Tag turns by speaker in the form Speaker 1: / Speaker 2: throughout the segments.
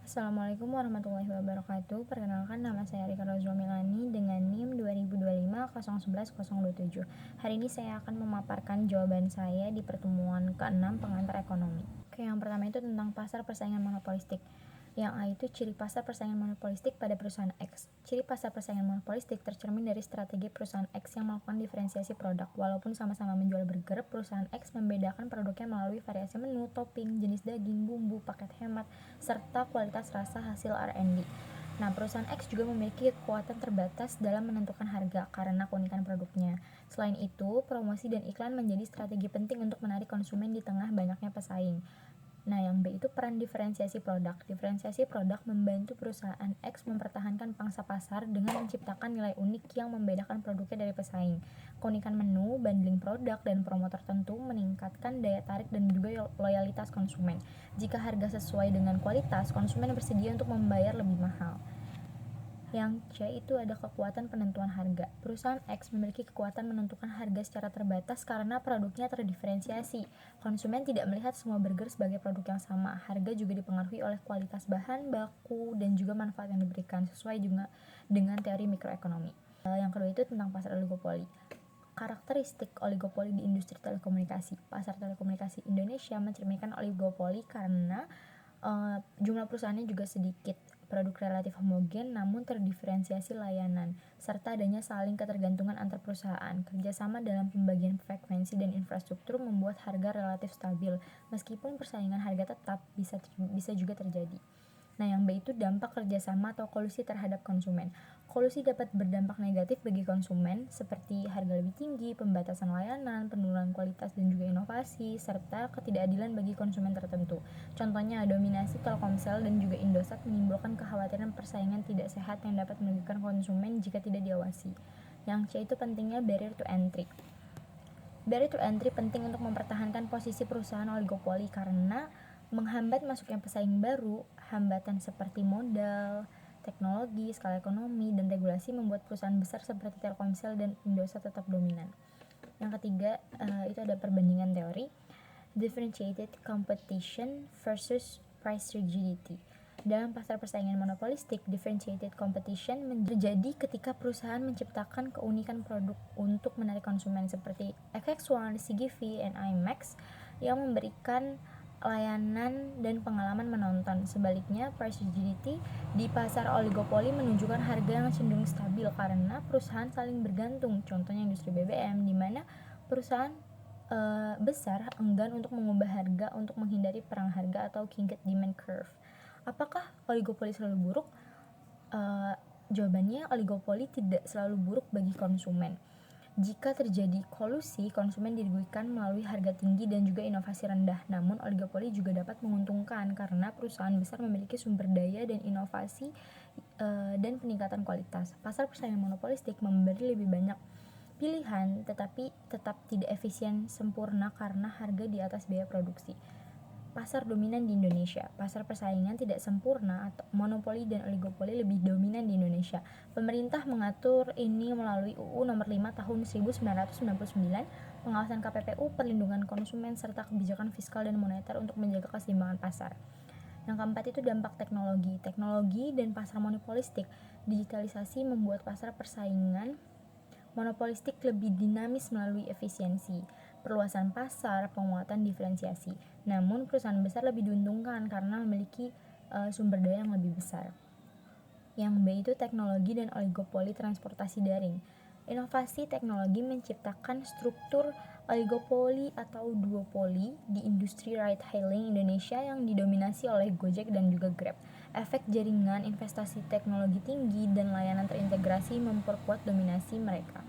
Speaker 1: Assalamualaikum warahmatullahi wabarakatuh. Perkenalkan, nama saya Rika Rozwa Milani dengan NIM 2025 011 027. Hari ini saya akan memaparkan jawaban saya di pertemuan ke-6 pengantar ekonomi. Oke, yang pertama itu tentang pasar persaingan monopolistik. Yang A itu ciri pasar persaingan monopolistik pada perusahaan X. Ciri pasar persaingan monopolistik tercermin dari strategi perusahaan X yang melakukan diferensiasi produk. Walaupun sama-sama menjual burger, perusahaan X membedakan produknya melalui variasi menu, topping, jenis daging, bumbu, paket hemat, serta kualitas rasa hasil R&D. Nah, perusahaan X juga memiliki kekuatan terbatas dalam menentukan harga karena keunikan produknya. Selain itu, promosi dan iklan menjadi strategi penting untuk menarik konsumen di tengah banyaknya pesaing. Nah, yang B itu peran diferensiasi produk. Diferensiasi produk membantu perusahaan X mempertahankan pangsa pasar dengan menciptakan nilai unik yang membedakan produknya dari pesaing. Keunikan menu, bundling produk, dan promo tertentu meningkatkan daya tarik dan juga loyalitas konsumen. Jika harga sesuai dengan kualitas, konsumen bersedia untuk membayar lebih mahal. Yang C itu ada kekuatan penentuan harga. Perusahaan X memiliki kekuatan menentukan harga secara terbatas karena produknya terdiferensiasi. Konsumen tidak melihat semua burger sebagai produk yang sama. Harga juga dipengaruhi oleh kualitas bahan baku dan juga manfaat yang diberikan, sesuai juga dengan teori mikroekonomi. Yang kedua itu tentang pasar oligopoli. Karakteristik oligopoli di industri telekomunikasi. Pasar telekomunikasi Indonesia mencerminkan oligopoli karena jumlah perusahaannya juga sedikit, produk relatif homogen namun terdiferensiasi layanan, serta adanya saling ketergantungan antar perusahaan. Kerjasama dalam pembagian frekuensi dan infrastruktur membuat harga relatif stabil, meskipun persaingan harga tetap bisa juga terjadi. Nah, yang B itu dampak kerjasama atau kolusi terhadap konsumen. Kolusi dapat berdampak negatif bagi konsumen, seperti harga lebih tinggi, pembatasan layanan, penurunan kualitas dan juga inovasi, serta ketidakadilan bagi konsumen tertentu. Contohnya, dominasi Telkomsel dan juga Indosat menimbulkan kekhawatiran persaingan tidak sehat yang dapat merugikan konsumen jika tidak diawasi. Yang C itu pentingnya barrier to entry. Barrier to entry penting untuk mempertahankan posisi perusahaan oligopoli karena menghambat masuknya pesaing baru. Hambatan seperti modal, teknologi, skala ekonomi, dan regulasi membuat perusahaan besar seperti Telkomsel dan Indosat tetap dominan. Yang ketiga itu ada perbandingan teori. Differentiated competition versus price rigidity. Dalam pasar persaingan monopolistik, differentiated competition terjadi ketika perusahaan menciptakan keunikan produk untuk menarik konsumen seperti FX1, CGV, dan IMAX yang memberikan layanan dan pengalaman menonton. Sebaliknya, price rigidity di pasar oligopoli menunjukkan harga yang cenderung stabil karena perusahaan saling bergantung. Contohnya industri BBM, di mana perusahaan besar enggan untuk mengubah harga untuk menghindari perang harga atau kinked demand curve. Apakah oligopoli selalu buruk? Jawabannya, oligopoli tidak selalu buruk bagi konsumen. Jika terjadi kolusi, konsumen dirugikan melalui harga tinggi dan juga inovasi rendah. Namun, oligopoli juga dapat menguntungkan karena perusahaan besar memiliki sumber daya dan inovasi dan peningkatan kualitas. Pasar persaingan monopolistik memberi lebih banyak pilihan, tetapi tetap tidak efisien sempurna karena harga di atas biaya produksi. Pasar dominan di Indonesia. Pasar persaingan tidak sempurna atau monopoli dan oligopoli lebih dominan di Indonesia. Pemerintah mengatur ini melalui UU Nomor 5 Tahun 1999, pengawasan KPPU, perlindungan konsumen, serta kebijakan fiskal dan moneter untuk menjaga keseimbangan pasar. Yang keempat itu dampak teknologi. Teknologi dan pasar monopolistik. Digitalisasi membuat pasar persaingan monopolistik lebih dinamis melalui efisiensi, perluasan pasar, penguatan diferensiasi. Namun, perusahaan besar lebih diuntungkan karena memiliki sumber daya yang lebih besar. Yang B itu teknologi dan oligopoli transportasi daring. Inovasi teknologi menciptakan struktur oligopoli atau duopoli di industri ride-hailing Indonesia yang didominasi oleh Gojek dan juga Grab. Efek jaringan, investasi teknologi tinggi, dan layanan terintegrasi memperkuat dominasi mereka.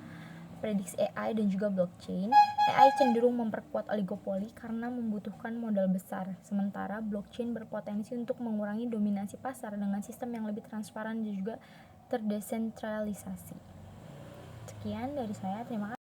Speaker 1: Prediksi AI dan juga blockchain. AI cenderung memperkuat oligopoli karena membutuhkan modal besar, sementara blockchain berpotensi untuk mengurangi dominasi pasar dengan sistem yang lebih transparan dan juga terdesentralisasi. Sekian dari saya, terima kasih.